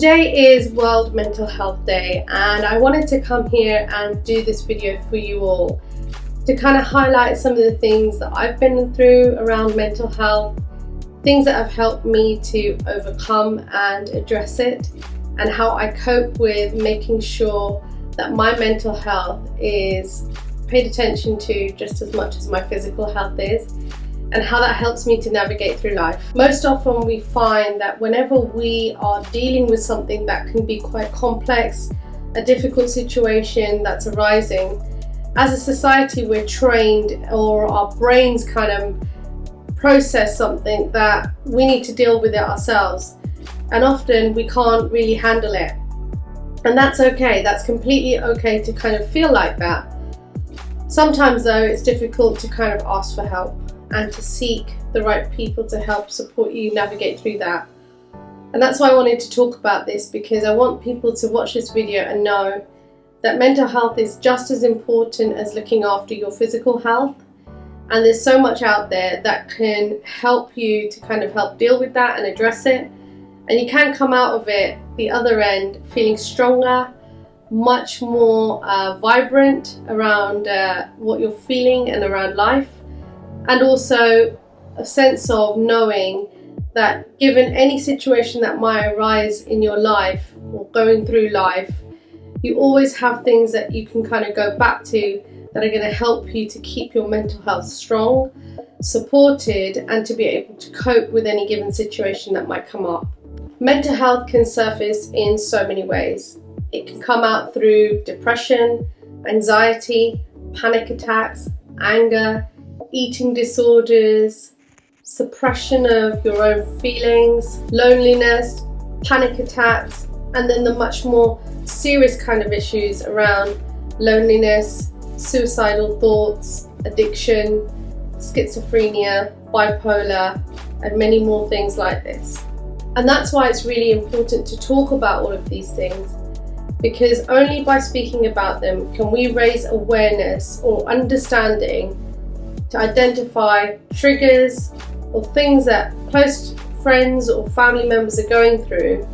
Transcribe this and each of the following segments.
Today is World Mental Health Day, and I wanted to come here and do this video for you all to kind of highlight some of the things that I've been through around mental health, things that have helped me to overcome and address it, and how I cope with making sure that my mental health is paid attention to just as much as my physical health is, and how that helps me to navigate through life. Most often we find that whenever we are dealing with something that can be quite complex, a difficult situation that's arising, as a society we're trained, or our brains kind of process something that we need to deal with it ourselves, and often we can't really handle it. And that's okay, that's completely okay to kind of feel like that. Sometimes though, it's difficult to kind of ask for help and to seek the right people to help support you navigate through that. And that's why I wanted to talk about this, because I want people to watch this video and know that mental health is just as important as looking after your physical health. And there's so much out there that can help you to kind of help deal with that and address it. And you can come out of it the other end feeling stronger, much more vibrant around what you're feeling and around life. And also a sense of knowing that given any situation that might arise in your life or going through life, you always have things that you can kind of go back to that are going to help you to keep your mental health strong, supported, and to be able to cope with any given situation that might come up. Mental health can surface in so many ways. It can come out through depression, anxiety, panic attacks, anger, eating disorders, suppression of your own feelings, loneliness, panic attacks, and then the much more serious kind of issues around loneliness, suicidal thoughts, addiction, schizophrenia, bipolar, and many more things like this. And that's why it's really important to talk about all of these things, because only by speaking about them can we raise awareness or understanding to identify triggers or things that close friends or family members are going through,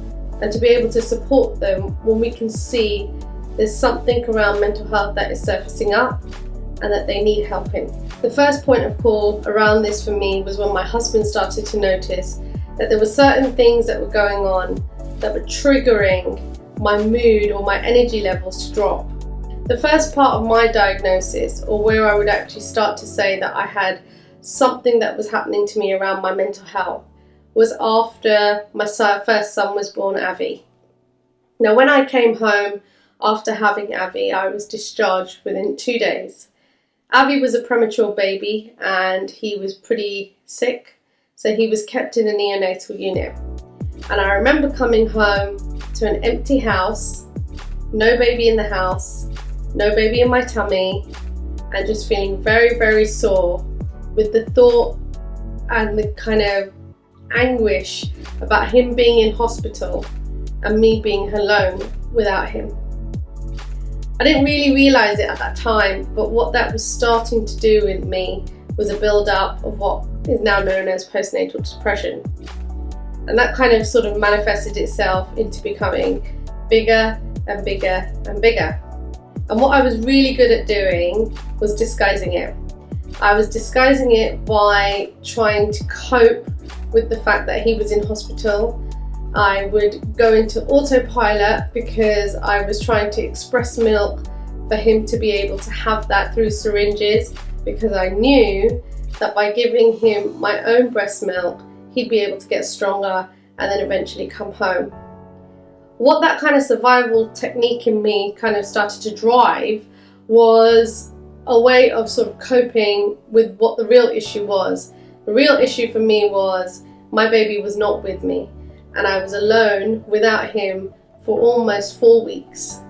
and to be able to support them when we can see there's something around mental health that is surfacing up and that they need help in. The first point of call around this for me was when my husband started to notice that there were certain things that were going on that were triggering my mood or my energy levels to drop. The first part of my diagnosis, or where I would actually start to say that I had something that was happening to me around my mental health, was after my first son was born, Avi. Now, when I came home after having Avi, I was discharged within 2 days. Avi was a premature baby and he was pretty sick, so he was kept in a neonatal unit. And I remember coming home to an empty house, no baby in the house, no baby in my tummy, and just feeling very, very sore with the thought and the kind of anguish about him being in hospital and me being alone without him. I didn't really realise it at that time, but what that was starting to do with me was a build-up of what is now known as postnatal depression. And that kind of sort of manifested itself into becoming bigger and bigger and bigger. And what I was really good at doing was disguising it. I was disguising it by trying to cope with the fact that he was in hospital. I would go into autopilot because I was trying to express milk for him to be able to have that through syringes, because I knew that by giving him my own breast milk, he'd be able to get stronger and then eventually come home. What that kind of survival technique in me kind of started to drive was a way of sort of coping with what the real issue was. The real issue for me was my baby was not with me, and I was alone without him for almost 4 weeks.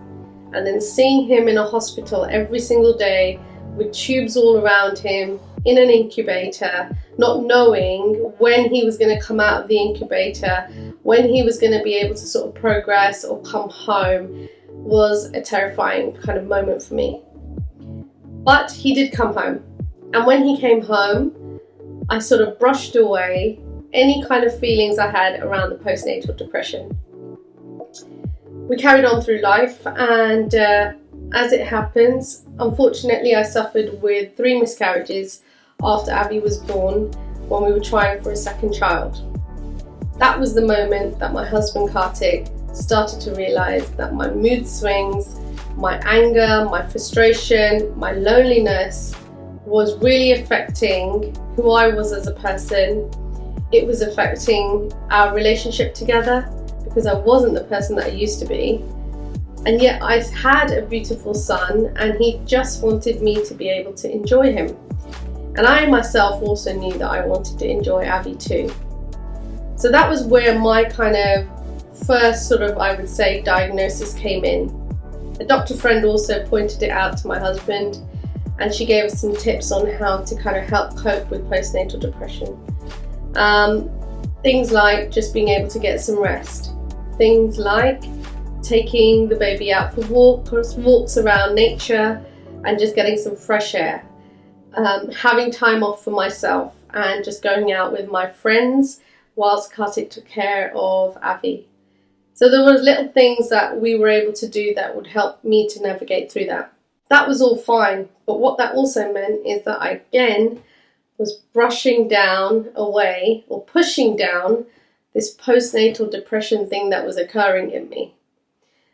And then seeing him in a hospital every single day with tubes all around him in an incubator, not knowing when he was going to come out of the incubator, when he was going to be able to sort of progress or come home, was a terrifying kind of moment for me. But he did come home, and when he came home, I sort of brushed away any kind of feelings I had around the postnatal depression. We carried on through life, and as it happens, unfortunately I suffered with 3 miscarriages after Avi was born when we were trying for a second child. That was the moment that my husband Kartik started to realise that my mood swings, my anger, my frustration, my loneliness was really affecting who I was as a person. It was affecting our relationship together because I wasn't the person that I used to be. And yet I had a beautiful son, and he just wanted me to be able to enjoy him. And I myself also knew that I wanted to enjoy Avi too. So that was where my kind of first sort of, I would say, diagnosis came in. A doctor friend also pointed it out to my husband, and she gave us some tips on how to kind of help cope with postnatal depression. Things like just being able to get some rest. Things like taking the baby out for walks around nature and just getting some fresh air. Having time off for myself and just going out with my friends whilst Kartik took care of Avi. So there were little things that we were able to do that would help me to navigate through that. That was all fine, but what that also meant is that I again was brushing down away or pushing down this postnatal depression thing that was occurring in me.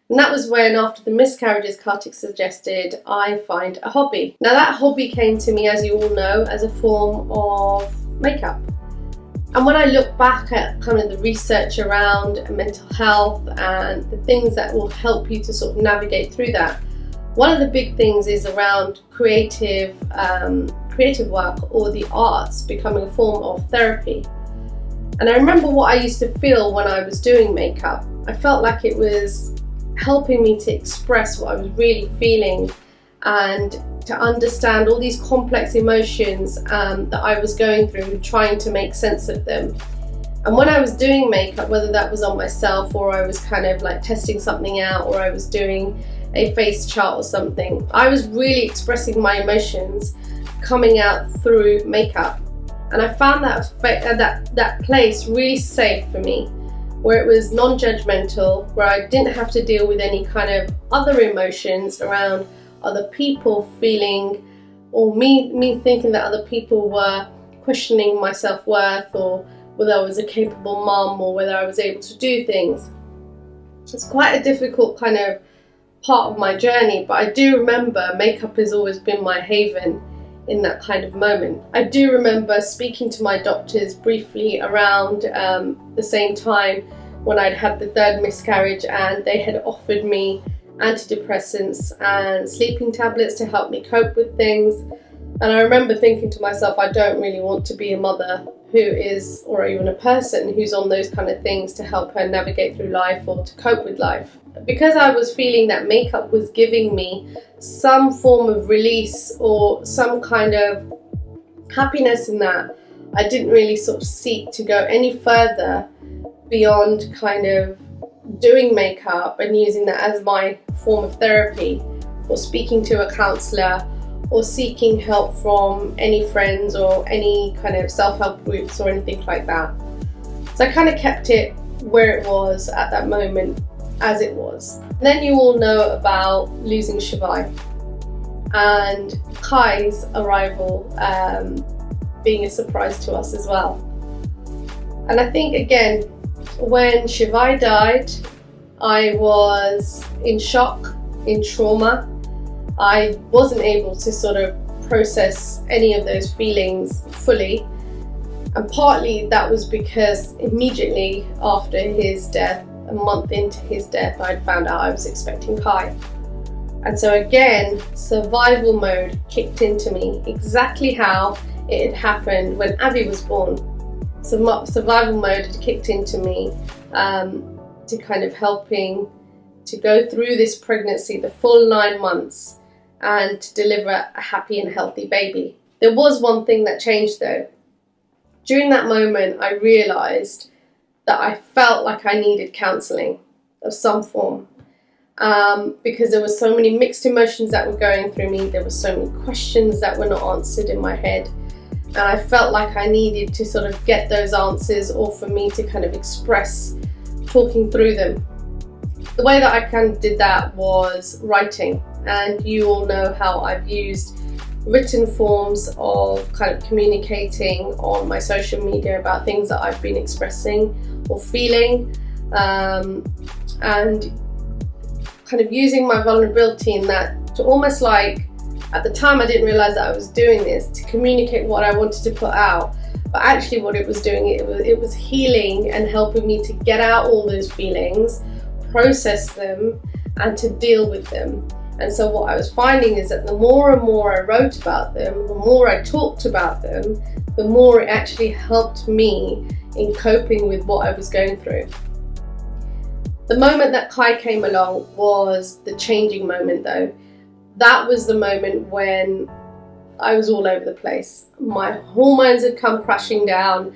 And that was when, after the miscarriages, Kartik suggested I find a hobby. Now that hobby came to me, as you all know, as a form of makeup. And when I look back at kind of the research around mental health and the things that will help you to sort of navigate through that, one of the big things is around creative work or the arts becoming a form of therapy. And I remember what I used to feel when I was doing makeup. I felt like it was helping me to express what I was really feeling and to understand all these complex emotions that I was going through, trying to make sense of them. And when I was doing makeup, whether that was on myself or I was kind of like testing something out or I was doing a face chart or something, I was really expressing my emotions coming out through makeup. And I found that place really safe for me, where it was non-judgmental, where I didn't have to deal with any kind of other emotions around other people feeling, or me thinking that other people were questioning my self-worth, or whether I was a capable mum, or whether I was able to do things. It's quite a difficult kind of part of my journey, but I do remember makeup has always been my haven in that kind of moment. I do remember speaking to my doctors briefly around the same time when I'd had the 3rd miscarriage, and they had offered me antidepressants and sleeping tablets to help me cope with things. And I remember thinking to myself, I don't really want to be a mother who is, or even a person who's on those kind of things to help her navigate through life or to cope with life. Because I was feeling that makeup was giving me some form of release or some kind of happiness in that, I didn't really sort of seek to go any further beyond kind of doing makeup and using that as my form of therapy, or speaking to a counsellor, or seeking help from any friends or any kind of self-help groups or anything like that. So I kind of kept it where it was at that moment, as it was. And then you all know about losing Shivai and Kai's arrival being a surprise to us as well. And I think, again, when Shivai died, I was in shock, in trauma. I wasn't able to sort of process any of those feelings fully. And partly that was because immediately after his death, a month into his death, I'd found out I was expecting Kai. And so again, survival mode kicked into me, exactly how it had happened when Avi was born. Survival mode had kicked into me to kind of helping to go through this pregnancy, the full 9 months, and to deliver a happy and healthy baby. There was one thing that changed though. During that moment, I realised that I felt like I needed counselling of some form, because there were so many mixed emotions that were going through me. There were so many questions that were not answered in my head, and I felt like I needed to sort of get those answers, or for me to kind of express talking through them. The way that I kind of did that was writing, and you all know how I've used written forms of kind of communicating on my social media about things that I've been expressing or feeling, and kind of using my vulnerability in that to almost like, at the time I didn't realize that I was doing this to communicate what I wanted to put out, but actually what it was doing, it was healing and helping me to get out all those feelings, process them, and to deal with them. And so what I was finding is that the more and more I wrote about them, the more I talked about them, the more it actually helped me in coping with what I was going through. The moment that Kai came along was the changing moment though. That was the moment when I was all over the place. My hormones had come crashing down.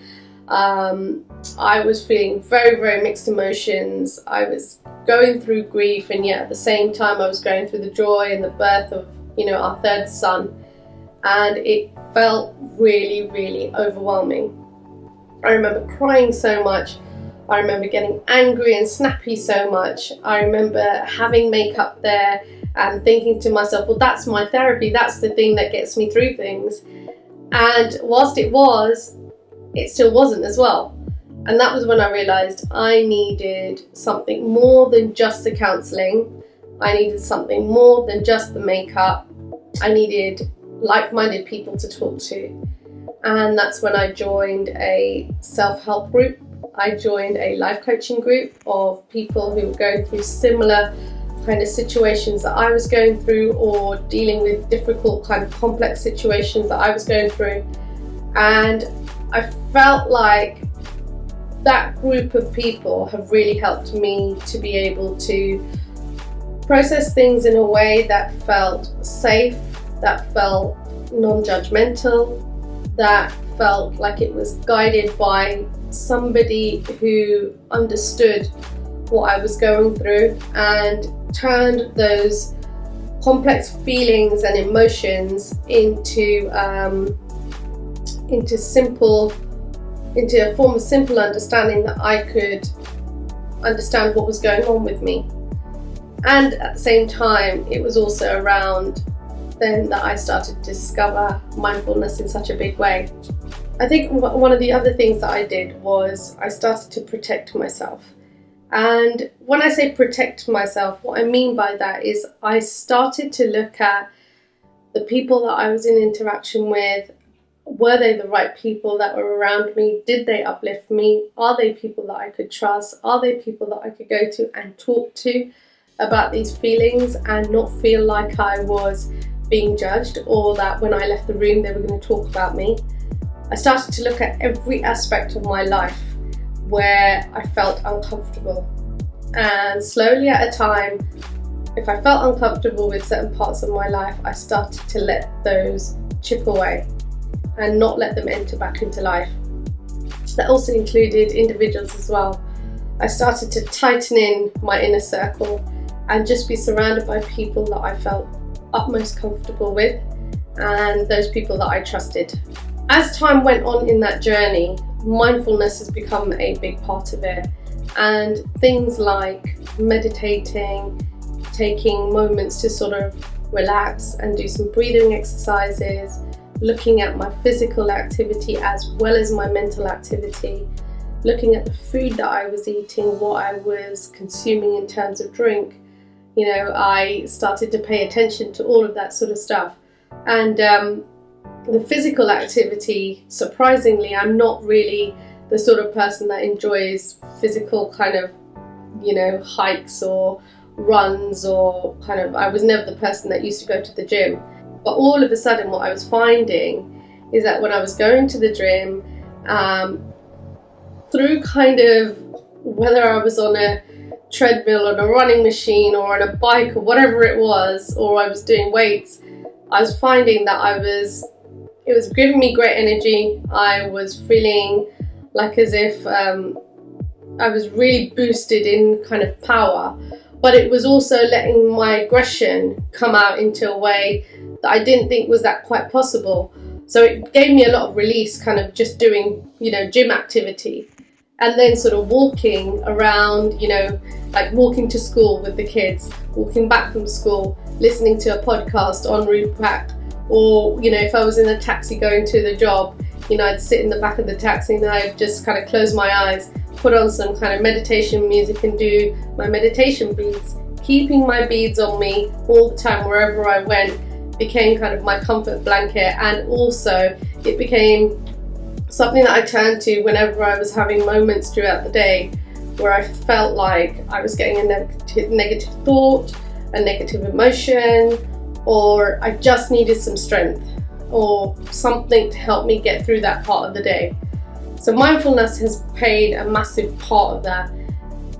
I was feeling very, very mixed emotions. I was going through grief, and yet at the same time I was going through the joy and the birth of, our third son. And it felt really, really overwhelming. I remember crying so much. I remember getting angry and snappy so much. I remember having makeup there and thinking to myself, well, that's my therapy. That's the thing that gets me through things. And whilst it was, it still wasn't as well. And that was when I realized I needed something more than just the counseling. I needed something more than just the makeup. I needed like-minded people to talk to. And that's when I joined a self-help group. I joined a life coaching group of people who were going through similar kind of situations that I was going through, or dealing with difficult kind of complex situations that I was going through. And I felt like that group of people have really helped me to be able to process things in a way that felt safe, that felt non-judgmental, that felt like it was guided by somebody who understood what I was going through and turned those complex feelings and emotions into a form of simple understanding, that I could understand what was going on with me. And at the same time, it was also around then that I started to discover mindfulness in such a big way. I think one of the other things that I did was I started to protect myself. And when I say protect myself, what I mean by that is I started to look at the people that I was in interaction with. Were they the right people that were around me? Did they uplift me? Are they people that I could trust? Are they people that I could go to and talk to about these feelings and not feel like I was being judged, or that when I left the room they were going to talk about me? I started to look at every aspect of my life where I felt uncomfortable. And slowly at a time, if I felt uncomfortable with certain parts of my life, I started to let those chip away and not let them enter back into life. That also included individuals as well. I started to tighten in my inner circle and just be surrounded by people that I felt utmost comfortable with, and those people that I trusted. As time went on in that journey, mindfulness has become a big part of it, and things like meditating, taking moments to sort of relax and do some breathing exercises, looking at my physical activity as well as my mental activity, looking at the food that I was eating, what I was consuming in terms of drink. I started to pay attention to all of that sort of stuff. And the physical activity, surprisingly, I'm not really the sort of person that enjoys physical kind of, hikes or runs, or I was never the person that used to go to the gym. But all of a sudden what I was finding is that when I was going to the gym, through kind of whether I was on a treadmill, on a running machine, or on a bike, or whatever it was, or I was doing weights, I was finding that it was giving me great energy. I was feeling like as if I was really boosted in kind of power, but it was also letting my aggression come out into a way that I didn't think was that quite possible. So it gave me a lot of release, kind of just doing, gym activity. and then sort of walking around, like walking to school with the kids, walking back from school, listening to a podcast en route back, or if I was in a taxi going to the job, I'd sit in the back of the taxi and I'd just kind of close my eyes, put on some kind of meditation music and do my meditation beads. Keeping my beads on me all the time wherever I went became kind of my comfort blanket, and also it became something that I turned to whenever I was having moments throughout the day where I felt like I was getting a negative thought, a negative emotion, or I just needed some strength or something to help me get through that part of the day. So mindfulness has played a massive part of that,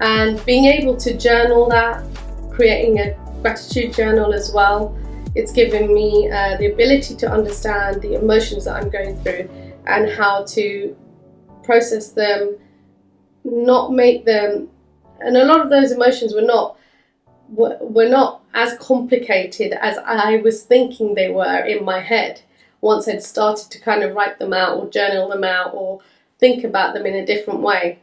and being able to journal that, creating a gratitude journal as well, it's given me the ability to understand the emotions that I'm going through and how to process them, not make them, and a lot of those emotions were not as complicated as I was thinking they were in my head once I'd started to kind of write them out or journal them out or think about them in a different way.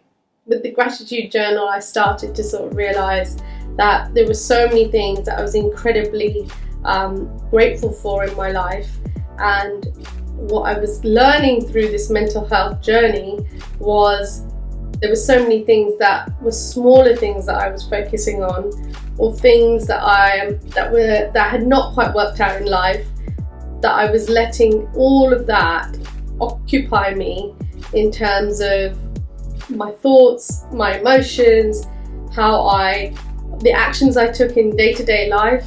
With the gratitude journal, I started to sort of realize that there were so many things that I was incredibly grateful for in my life, and what I was learning through this mental health journey was there were so many things that were smaller things that I was focusing on, or things that had not quite worked out in life, that I was letting all of that occupy me in terms of my thoughts, my emotions, the actions I took in day-to-day life.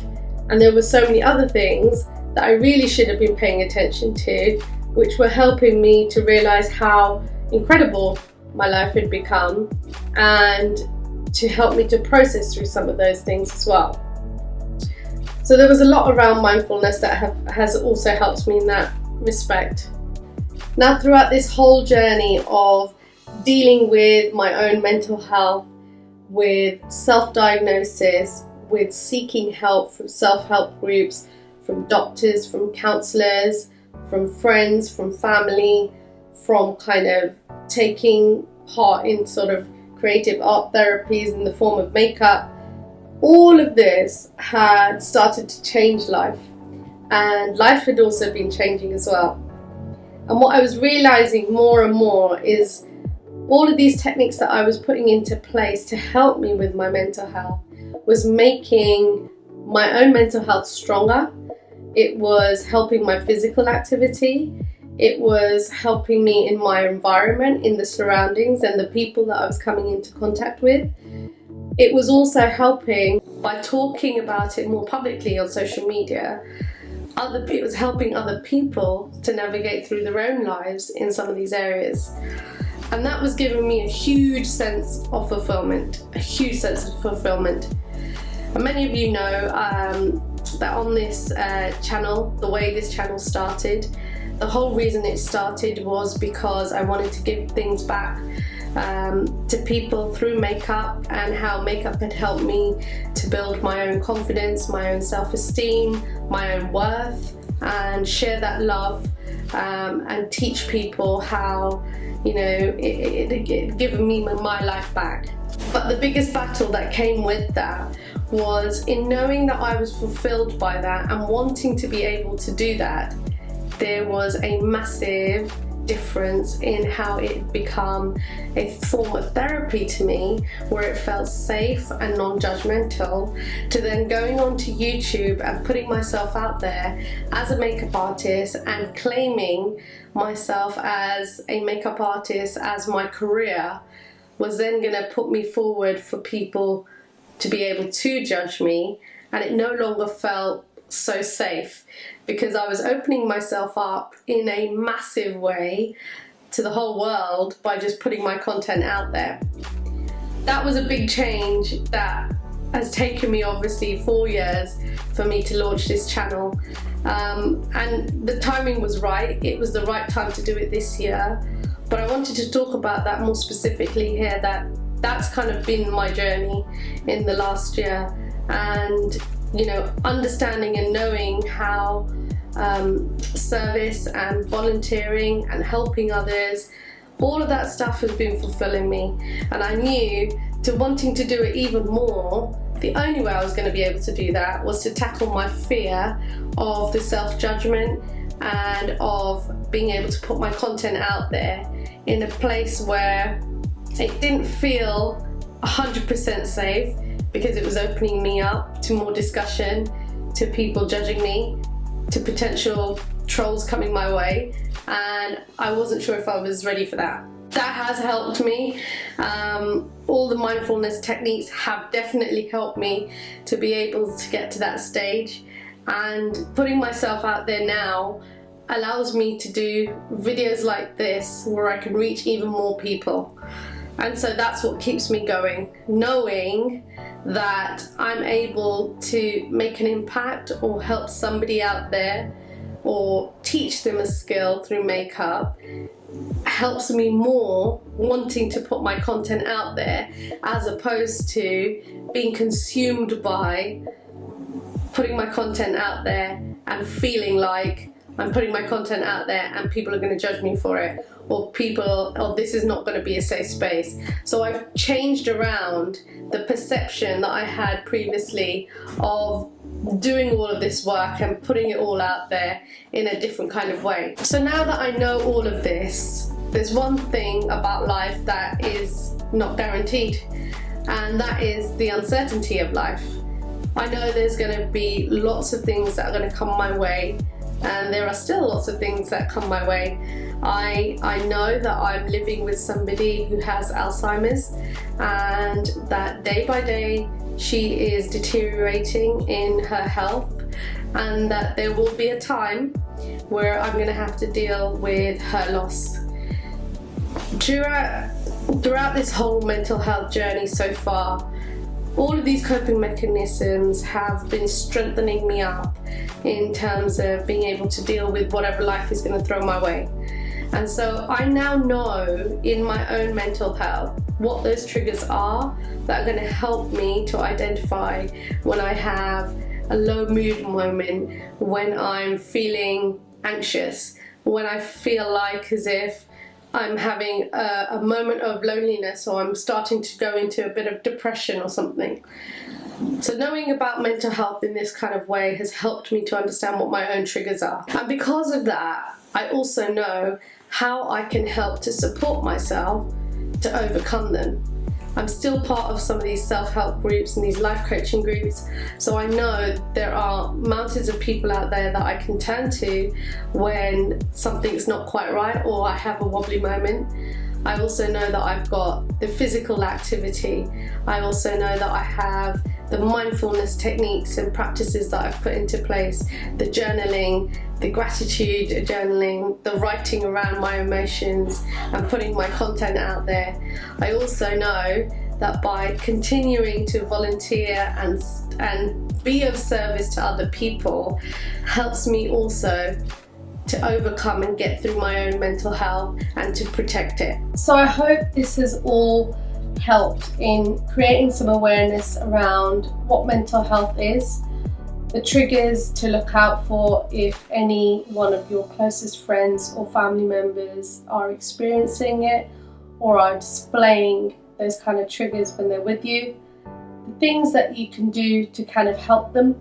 And there were so many other things that I really should have been paying attention to, which were helping me to realize how incredible my life had become, and to help me to process through some of those things as well. So there was a lot around mindfulness that has also helped me in that respect. Now, throughout this whole journey of dealing with my own mental health, with self-diagnosis, with seeking help from self-help groups, from doctors, from counsellors, from friends, from family, from kind of taking part in sort of creative art therapies in the form of makeup, all of this had started to change life, and life had also been changing as well. And what I was realizing more and more is all of these techniques that I was putting into place to help me with my mental health was making my own mental health stronger. It was helping my physical activity. It was helping me in my environment, in the surroundings and the people that I was coming into contact with. It was also helping by talking about it more publicly on social media. It was helping other people to navigate through their own lives in some of these areas. And that was giving me a huge sense of fulfillment, And many of you know that on this channel, the way this channel started, the whole reason it started was because I wanted to give things back to people through makeup, and how makeup had helped me to build my own confidence, my own self-esteem, my own worth, and share that love and teach people how, it had given me my life back. But the biggest battle that came with that was in knowing that I was fulfilled by that and wanting to be able to do that. There was a massive difference in how it had become a form of therapy to me, where it felt safe and non-judgmental, to then going onto YouTube and putting myself out there as a makeup artist and claiming myself as a makeup artist as my career was then going to put me forward for people to be able to judge me, and it no longer felt so safe because I was opening myself up in a massive way to the whole world by just putting my content out there. That was a big change that has taken me obviously 4 years for me to launch this channel, and the timing was right. It was the right time to do it this year, but I wanted to talk about that more specifically here. That's kind of been my journey in the last year, and understanding and knowing how service and volunteering and helping others All of that stuff has been fulfilling me, and I knew to wanting to do it even more, the only way I was going to be able to do that was to tackle my fear of the self-judgment and of being able to put my content out there in a place where it didn't feel 100% safe, because it was opening me up to more discussion, to people judging me, to potential trolls coming my way, and I wasn't sure if I was ready for that. That has helped me. All the mindfulness techniques have definitely helped me to be able to get to that stage, and putting myself out there now allows me to do videos like this where I can reach even more people. And so that's what keeps me going, knowing that I'm able to make an impact or help somebody out there or teach them a skill through makeup helps me more wanting to put my content out there, as opposed to being consumed by putting my content out there and feeling like I'm putting my content out there and people are going to judge me for it, or this is not going to be a safe space. So I've changed around the perception that I had previously of doing all of this work and putting it all out there in a different kind of way. So now that I know all of this, there's one thing about life that is not guaranteed, and that is the uncertainty of life. I know there's going to be lots of things that are going to come my way, and there are still lots of things that come my way. I know that I'm living with somebody who has Alzheimer's, and that day by day she is deteriorating in her health, and that there will be a time where I'm going to have to deal with her loss. Throughout this whole mental health journey so far, all of these coping mechanisms have been strengthening me up in terms of being able to deal with whatever life is going to throw my way. And so I now know in my own mental health what those triggers are that are going to help me to identify when I have a low mood moment, when I'm feeling anxious, when I feel like as if I'm having a moment of loneliness, or I'm starting to go into a bit of depression or something. So knowing about mental health in this kind of way has helped me to understand what my own triggers are. And because of that, I also know how I can help to support myself to overcome them. I'm still part of some of these self-help groups and these life coaching groups, so I know there are mountains of people out there that I can turn to when something's not quite right or I have a wobbly moment. I also know that I've got the physical activity. I also know that I have the mindfulness techniques and practices that I've put into place, the journaling, the gratitude journaling, the writing around my emotions and putting my content out there. I also know that by continuing to volunteer and be of service to other people helps me also to overcome and get through my own mental health and to protect it. So I hope this has all helped in creating some awareness around what mental health is, the triggers to look out for if any one of your closest friends or family members are experiencing it or are displaying those kind of triggers when they're with you, the things that you can do to kind of help them.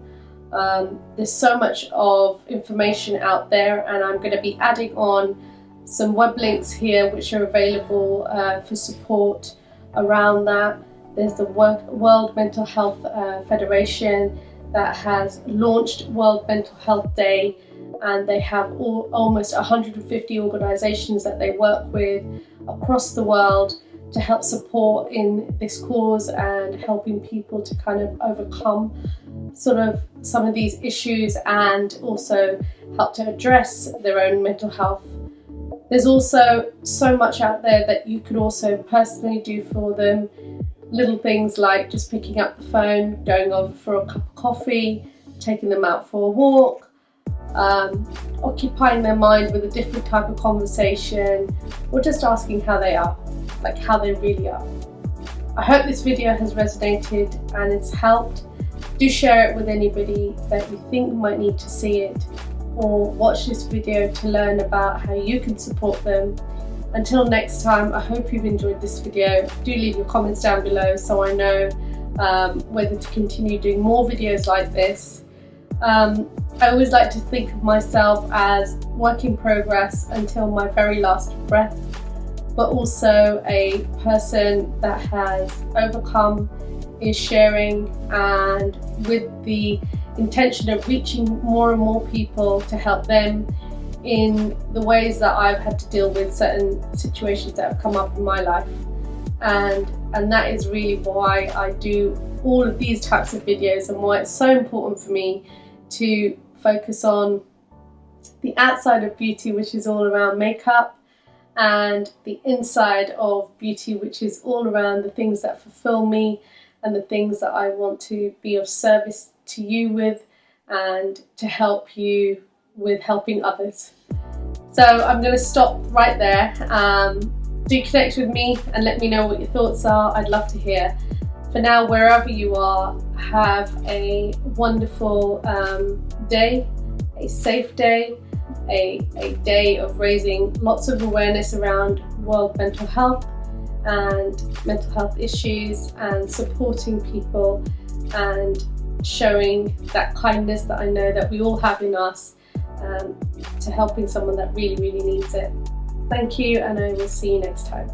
There's so much of information out there, and I'm going to be adding on some web links here which are available for support around that. There's the World Mental Health Federation that has launched World Mental Health Day, and they have almost 150 organisations that they work with across the world to help support in this cause and helping people to kind of overcome sort of some of these issues and also help to address their own mental health. There's also so much out there that you can also personally do for them. Little things like just picking up the phone, going over for a cup of coffee, taking them out for a walk, occupying their mind with a different type of conversation, or just asking how they are, like how they really are. I hope this video has resonated and it's helped. Do share it with anybody that you think might need to see it, or watch this video to learn about how you can support them. Until next time, I hope you've enjoyed this video. Do leave your comments down below so I know whether to continue doing more videos like this. I always like to think of myself as work in progress until my very last breath, but also a person that has overcome, is sharing, and with the intention of reaching more and more people to help them in the ways that I've had to deal with certain situations that have come up in my life. And that is really why I do all of these types of videos, and why it's so important for me to focus on the outside of beauty, which is all around makeup, and the inside of beauty, which is all around the things that fulfill me and the things that I want to be of service to you with, and to help you with helping others. So I'm going to stop right there. Do connect with me and let me know what your thoughts are. I'd love to hear. For now, wherever you are, have a wonderful day, a safe day, a day of raising lots of awareness around World Mental Health and mental health issues, and supporting people and showing that kindness that I know that we all have in us, to helping someone that really, really needs it. Thank you, and I will see you next time.